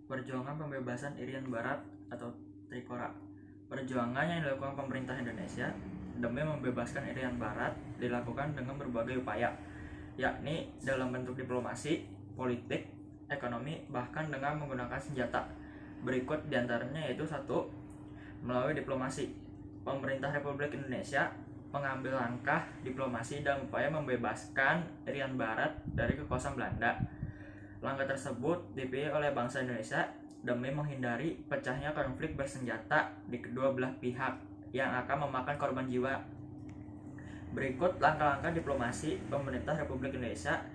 Perjuangan pembebasan Irian Barat atau Trikora. Perjuangan yang dilakukan pemerintah Indonesia demi membebaskan Irian Barat dilakukan dengan berbagai upaya, yakni dalam bentuk diplomasi, politik, ekonomi, bahkan dengan menggunakan senjata. Berikut diantaranya yaitu: 1. Melalui diplomasi. Pemerintah Republik Indonesia mengambil langkah diplomasi dalam upaya membebaskan Irian Barat dari kekuasaan Belanda. Langkah tersebut dipilih oleh bangsa Indonesia demi menghindari pecahnya konflik bersenjata di kedua belah pihak yang akan memakan korban jiwa. Berikut langkah-langkah diplomasi pemerintah Republik Indonesia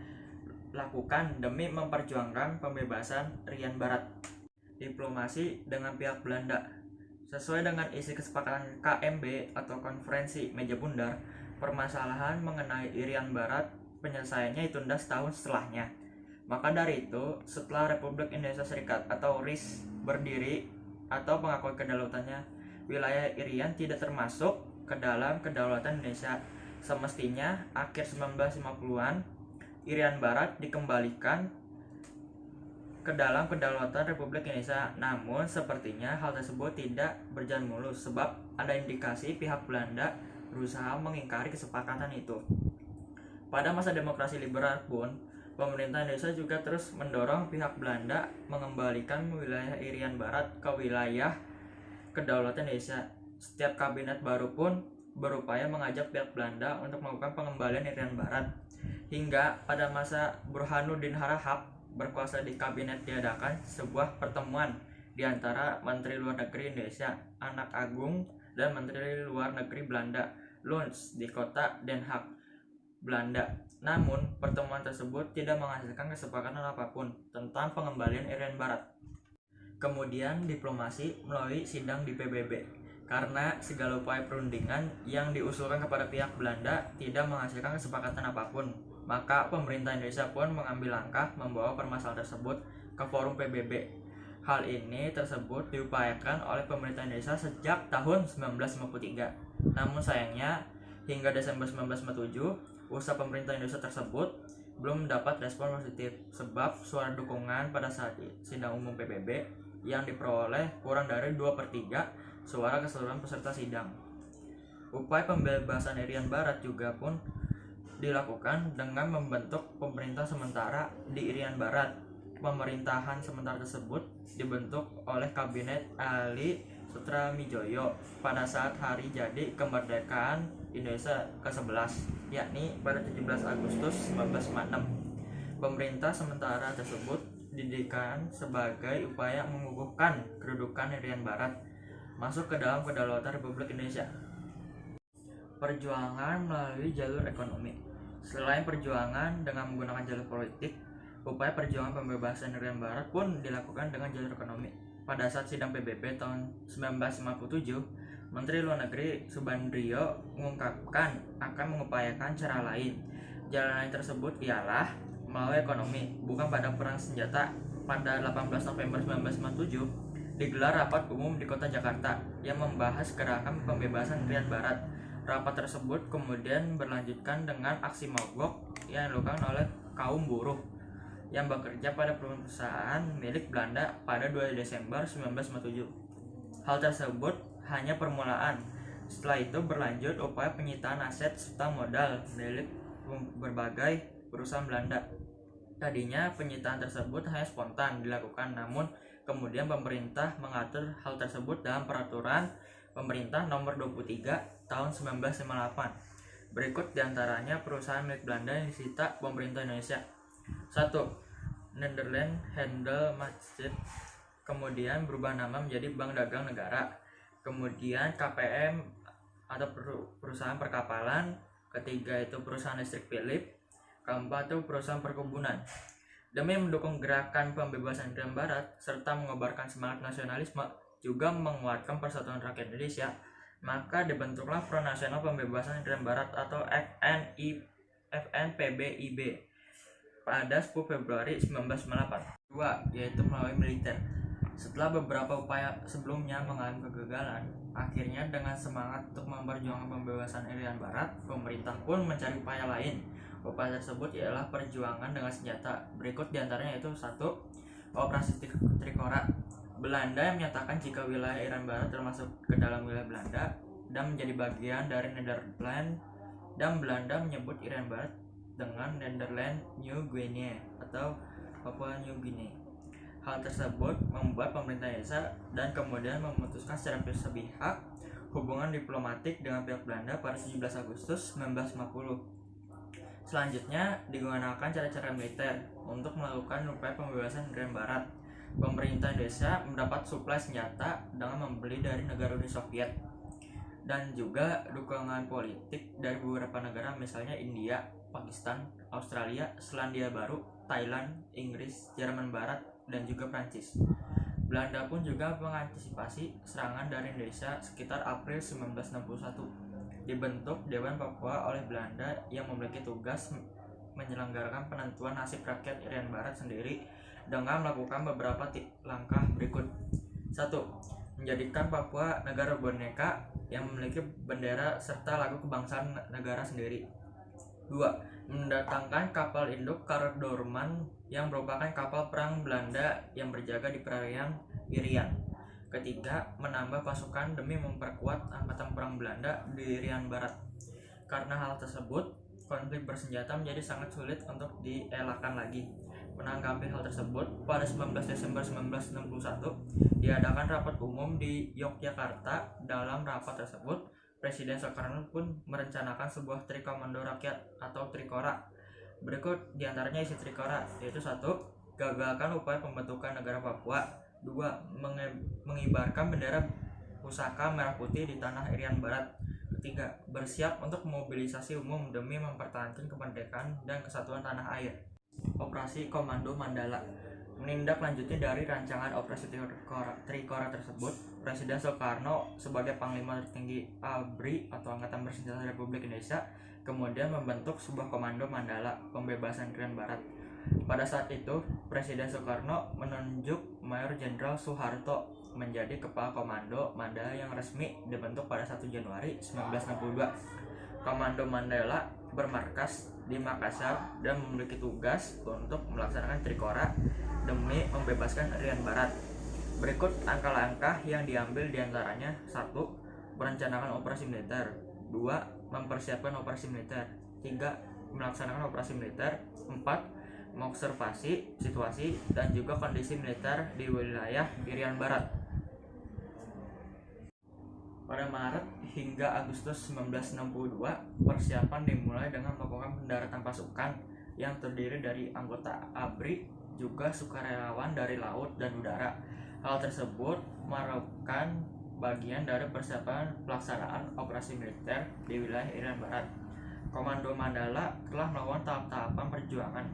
lakukan demi memperjuangkan pembebasan Irian Barat. Diplomasi dengan pihak Belanda. Sesuai dengan isi kesepakatan KMB atau Konferensi Meja Bundar, permasalahan mengenai Irian Barat penyelesaiannya ditunda setahun setelahnya. Maka dari itu, setelah Republik Indonesia Serikat atau RIS berdiri atau mengakui kedaulatannya, wilayah Irian tidak termasuk ke dalam kedaulatan Indonesia. Semestinya akhir 1950-an, Irian Barat dikembalikan ke dalam kedaulatan Republik Indonesia. Namun sepertinya hal tersebut tidak berjalan mulus sebab ada indikasi pihak Belanda berusaha mengingkari kesepakatan itu. Pada masa demokrasi liberal pun, pemerintah Indonesia juga terus mendorong pihak Belanda mengembalikan wilayah Irian Barat ke wilayah kedaulatan Indonesia. Setiap kabinet baru pun berupaya mengajak pihak Belanda untuk melakukan pengembalian Irian Barat. Hingga pada masa Burhanuddin Harahap berkuasa di kabinet diadakan sebuah pertemuan di antara Menteri Luar Negeri Indonesia, Anak Agung, dan Menteri Luar Negeri Belanda, Luns, di kota Den Haag, Belanda. Namun, pertemuan tersebut tidak menghasilkan kesepakatan apapun tentang pengembalian Irian Barat. Kemudian diplomasi melalui sidang di PBB. Karena segala upaya perundingan yang diusulkan kepada pihak Belanda tidak menghasilkan kesepakatan apapun, maka pemerintah Indonesia pun mengambil langkah membawa permasalahan tersebut ke forum PBB. Hal ini tersebut diupayakan oleh pemerintah Indonesia sejak tahun 1953. Namun sayangnya, hingga Desember 1957, usaha pemerintah Indonesia tersebut belum mendapat respon positif sebab suara dukungan pada saat sidang umum PBB yang diperoleh kurang dari 2/3 suara keseluruhan peserta sidang. Upaya pembebasan Irian Barat juga pun dilakukan dengan membentuk pemerintah sementara di Irian Barat. Pemerintahan sementara tersebut dibentuk oleh Kabinet Ali Sutramijoyo pada saat hari jadi kemerdekaan Indonesia ke-11, yakni pada 17 Agustus 1946. Pemerintah sementara tersebut didirikan sebagai upaya mengukuhkan kedudukan Irian Barat masuk ke dalam kedaulatan Republik Indonesia. Perjuangan melalui jalur ekonomi. Selain perjuangan dengan menggunakan jalur politik, upaya perjuangan pembebasan Irian Barat pun dilakukan dengan jalur ekonomi. Pada saat sidang PBB tahun 1957, Menteri Luar Negeri Subandrio mengungkapkan akan mengupayakan cara lain. Jalan lain tersebut ialah melalui ekonomi, bukan pada perang senjata. Pada 18 November 1957, digelar rapat umum di kota Jakarta yang membahas gerakan pembebasan Irian Barat. Rapat tersebut kemudian berlanjutkan dengan aksi mogok yang dilakukan oleh kaum buruh yang bekerja pada perusahaan milik Belanda pada 2 Desember 1957. Hal tersebut hanya permulaan. Setelah itu berlanjut upaya penyitaan aset serta modal milik berbagai perusahaan Belanda. Tadinya penyitaan tersebut hanya spontan dilakukan, namun kemudian pemerintah mengatur hal tersebut dalam peraturan pemerintah nomor 23 tahun 1958. Berikut diantaranya perusahaan milik Belanda yang disita pemerintah Indonesia. 1. Nederland Handelsmaatschap, kemudian berubah nama menjadi Bank Dagang Negara. Kemudian KPM atau perusahaan perkapalan. Ketiga itu perusahaan listrik Philips. Keempat itu perusahaan perkebunan. Demi mendukung gerakan pembebasan Irian Barat serta mengobarkan semangat nasionalisme juga menguatkan persatuan rakyat Indonesia, maka dibentuklah Front Nasional Pembebasan Irian Barat atau FNPBIB pada 10 Februari 1998. 2. Yaitu melalui militer. Setelah beberapa upaya sebelumnya mengalami kegagalan, akhirnya dengan semangat untuk memperjuangkan pembebasan Irian Barat, pemerintah pun mencari upaya lain. Upaya tersebut ialah perjuangan dengan senjata. Berikut diantaranya yaitu: 1. Operasi Trikora. Belanda yang menyatakan jika wilayah Irian Barat termasuk ke dalam wilayah Belanda dan menjadi bagian dari Nederland, dan Belanda menyebut Irian Barat dengan Nederland New Guinea atau Papua New Guinea. Hal tersebut membuat pemerintah Indonesia dan kemudian memutuskan secara sepihak hubungan diplomatik dengan pihak Belanda pada 17 Agustus 1950. Selanjutnya digunakan cara-cara militer untuk melakukan upaya pembebasan Irian Barat. Pemerintah Indonesia mendapat suplai senjata dengan membeli dari negara Uni Soviet dan juga dukungan politik dari beberapa negara, misalnya India, Pakistan, Australia, Selandia Baru, Thailand, Inggris, Jerman Barat, dan juga Prancis. Belanda pun juga mengantisipasi serangan dari Indonesia sekitar April 1961. Dibentuk Dewan Papua oleh Belanda yang memiliki tugas menyelenggarakan penentuan nasib rakyat Irian Barat sendiri dengan melakukan beberapa langkah berikut. 1. Menjadikan Papua negara boneka yang memiliki bendera serta lagu kebangsaan negara sendiri. 2. Mendatangkan kapal induk Kardorman yang merupakan kapal perang Belanda yang berjaga di perairan Irian. Ketiga, menambah pasukan demi memperkuat angkatan perang Belanda di Irian Barat. Karena hal tersebut, konflik bersenjata menjadi sangat sulit untuk dielakkan lagi. Menanggapi hal tersebut, pada 19 Desember 1961 diadakan rapat umum di Yogyakarta. Dalam rapat tersebut, Presiden Soekarno pun merencanakan sebuah Trikomando Rakyat atau Trikora. Berikut diantaranya isi Trikora, yaitu 1. Gagalkan upaya pembentukan negara Papua. 2. Mengibarkan bendera pusaka merah putih di tanah Irian Barat. 3. Bersiap untuk mobilisasi umum demi mempertahankan kemerdekaan dan kesatuan tanah air. Operasi Komando Mandala. Menindaklanjuti dari rancangan operasi Trikora tersebut, Presiden Soekarno sebagai Panglima tertinggi ABRI atau Angkatan Bersenjata Republik Indonesia kemudian membentuk sebuah Komando Mandala pembebasan Irian Barat. Pada saat itu, Presiden Soekarno menunjuk Mayor Jenderal Soeharto menjadi Kepala Komando Mandala yang resmi dibentuk pada 1 Januari 1962. Komando Mandala bermarkas di Makassar dan memiliki tugas untuk melaksanakan Trikora demi membebaskan Irian Barat. Berikut langkah-langkah yang diambil diantaranya: 1. Merencanakan operasi militer. 2. Mempersiapkan operasi militer. 3. Melaksanakan operasi militer. 4. Mengobservasi situasi dan juga kondisi militer di wilayah Irian Barat. Pada Maret hingga Agustus 1962, persiapan dimulai dengan melakukan pendaratan pasukan yang terdiri dari anggota ABRI, juga sukarelawan dari laut dan udara. Hal tersebut merupakan bagian dari persiapan pelaksanaan operasi militer di wilayah Irian Barat. Komando Mandala telah melakukan tahap-tahapan perjuangan.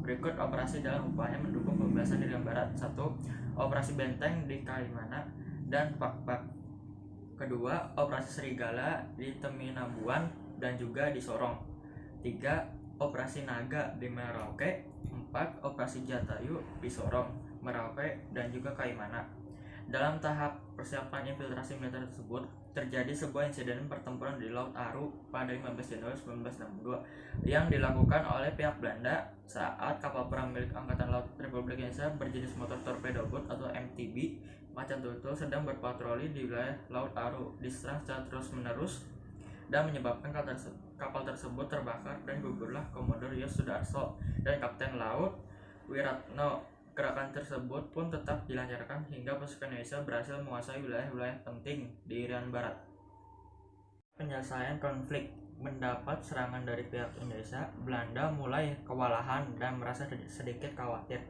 Berikut operasi dalam upaya mendukung pembebasan Irian Barat. 1. Operasi Benteng di Kaimana dan Pakpak. Kedua, operasi Serigala di Teminabuan dan juga di Sorong. 3. Operasi Naga di Merauke. 4. Operasi Jatayu di Sorong, Merauke, dan juga Kaimana. Dalam tahap persiapan infiltrasi militer tersebut, terjadi sebuah insiden pertempuran di Laut Aru pada 15 Januari 1962 yang dilakukan oleh pihak Belanda saat kapal perang milik Angkatan Laut Republik Indonesia berjenis motor torpedo boat atau MTB Macan Tutul sedang berpatroli di wilayah Laut Aru, diserang secara terus-menerus dan menyebabkan kapal tersebut terbakar dan gugurlah Komodor Yos Sudarso dan Kapten Laut Wiratno. Gerakan tersebut pun tetap dilancarkan hingga pasukan Indonesia berhasil menguasai wilayah-wilayah penting di Irian Barat. Penyelesaian konflik. Mendapat serangan dari pihak Indonesia, Belanda mulai kewalahan dan merasa sedikit khawatir.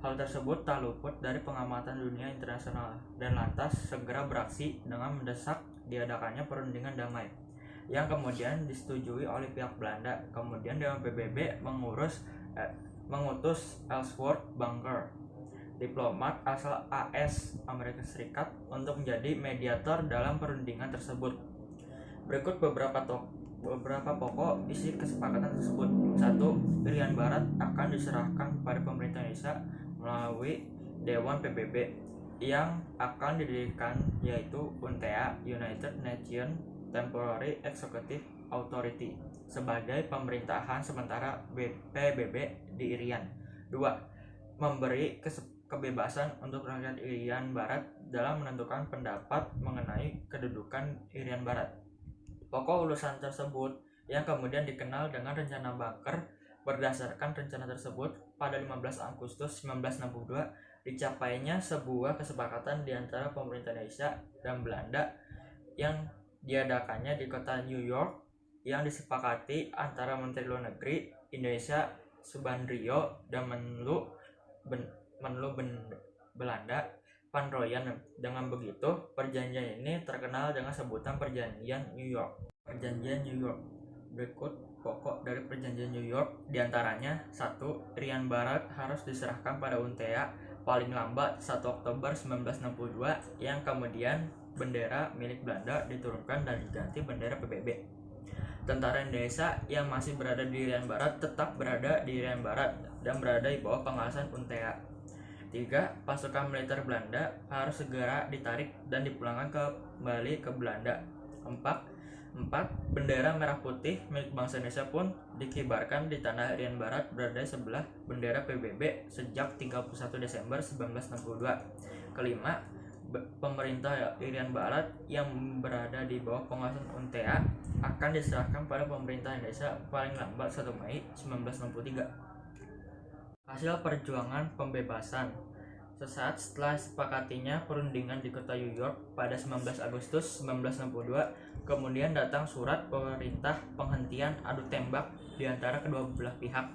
Hal tersebut tak luput dari pengamatan dunia internasional dan lantas segera beraksi dengan mendesak diadakannya perundingan damai yang kemudian disetujui oleh pihak Belanda. Kemudian Dewan PBB mengutus Ellsworth Bunker, diplomat asal AS Amerika Serikat, untuk menjadi mediator dalam perundingan tersebut. Berikut beberapa pokok isi kesepakatan tersebut. 1. Irian Barat akan diserahkan kepada pemerintah Indonesia melalui Dewan PBB yang akan didirikan, yaitu UNTEA, United Nations Temporary Executive Authority, sebagai pemerintahan sementara PBB di Irian. 2. Memberi kebebasan untuk rakyat Irian Barat dalam menentukan pendapat mengenai kedudukan Irian Barat. Pokok ulusan tersebut yang kemudian dikenal dengan Rencana Bunker. Berdasarkan rencana tersebut, pada 15 Agustus 1962 dicapainya sebuah kesepakatan di antara pemerintah Indonesia dan Belanda yang diadakannya di kota New York, yang disepakati antara Menteri Luar Negeri Indonesia Subandrio dan Menlu Belanda Van Rooyen. Dengan begitu, perjanjian ini terkenal dengan sebutan Perjanjian New York. Perjanjian New York. Berikut pokok dari Perjanjian New York, diantaranya 1. Irian Barat harus diserahkan pada UNTEA paling lambat 1 Oktober 1962, yang kemudian bendera milik Belanda diturunkan dan diganti bendera PBB. Tentara Indonesia yang masih berada di Irian Barat tetap berada di Irian Barat dan berada di bawah pengawasan UNTEA. 3. Pasukan militer Belanda harus segera ditarik dan dipulangkan kembali ke Belanda. 4. Bendera merah putih milik bangsa Indonesia pun dikibarkan di tanah Irian Barat berada sebelah bendera PBB sejak 31 Desember 1962. Kelima, pemerintah Irian Barat yang berada di bawah pengawasan UNTEA akan diserahkan pada pemerintah Indonesia paling lambat 1 Mei 1963. Hasil perjuangan pembebasan. Sesaat setelah sepakatinya perundingan di kota New York pada 19 Agustus 1962, kemudian datang surat perintah penghentian adu tembak di antara kedua belah pihak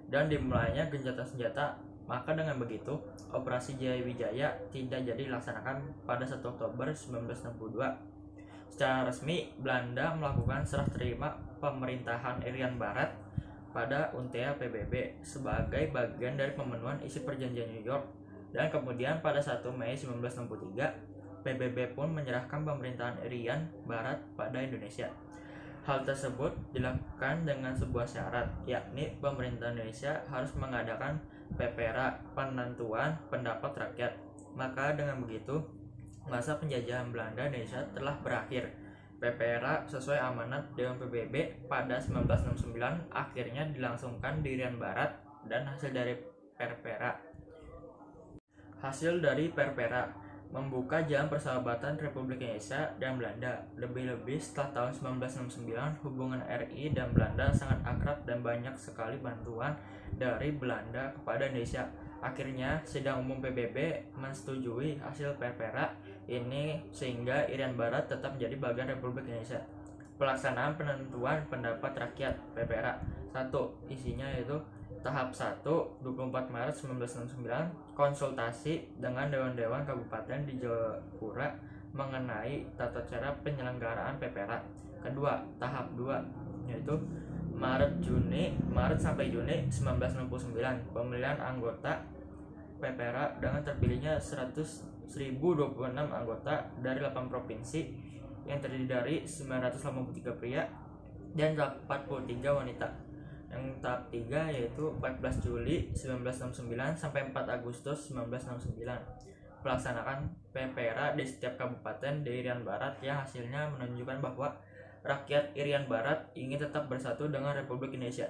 dan dimulainya gencatan senjata. Maka dengan begitu, Operasi Jaya Wijaya tidak jadi dilaksanakan pada 1 Oktober 1962. Secara resmi, Belanda melakukan serah terima pemerintahan Irian Barat pada UNTEA PBB sebagai bagian dari pemenuhan isi perjanjian New York, dan kemudian pada 1 Mei 1963 PBB pun menyerahkan pemerintahan Irian Barat pada Indonesia. Hal tersebut dilakukan dengan sebuah syarat, yakni pemerintah Indonesia harus mengadakan PPRA, penentuan pendapat rakyat. Maka dengan begitu, masa penjajahan Belanda Indonesia telah berakhir. PPRA sesuai amanat Dewan PBB pada 1969 akhirnya dilangsungkan di Irian Barat, dan hasil dari PPRA membuka jalan persahabatan Republik Indonesia dan Belanda. Lebih-lebih setelah tahun 1969, hubungan RI dan Belanda sangat akrab dan banyak sekali bantuan dari Belanda kepada Indonesia. Akhirnya, Sidang Umum PBB menyetujui hasil PPRA ini sehingga Irian Barat tetap menjadi bagian Republik Indonesia. Pelaksanaan penentuan pendapat rakyat PPRA. 1. Isinya yaitu tahap 1, 24 Maret 1969, konsultasi dengan dewan-dewan kabupaten di Jayapura mengenai tata cara penyelenggaraan PPRA. Kedua, tahap 2, yaitu Maret sampai Juni 1969, pemilihan anggota PPRA dengan terpilihnya 1026 anggota dari 8 provinsi yang terdiri dari 983 pria dan 43 wanita. Yang tahap 3 yaitu 14 Juli 1969 sampai 4 Agustus 1969. Pelaksanakan PPRA di setiap kabupaten di Irian Barat yang hasilnya menunjukkan bahwa rakyat Irian Barat ingin tetap bersatu dengan Republik Indonesia.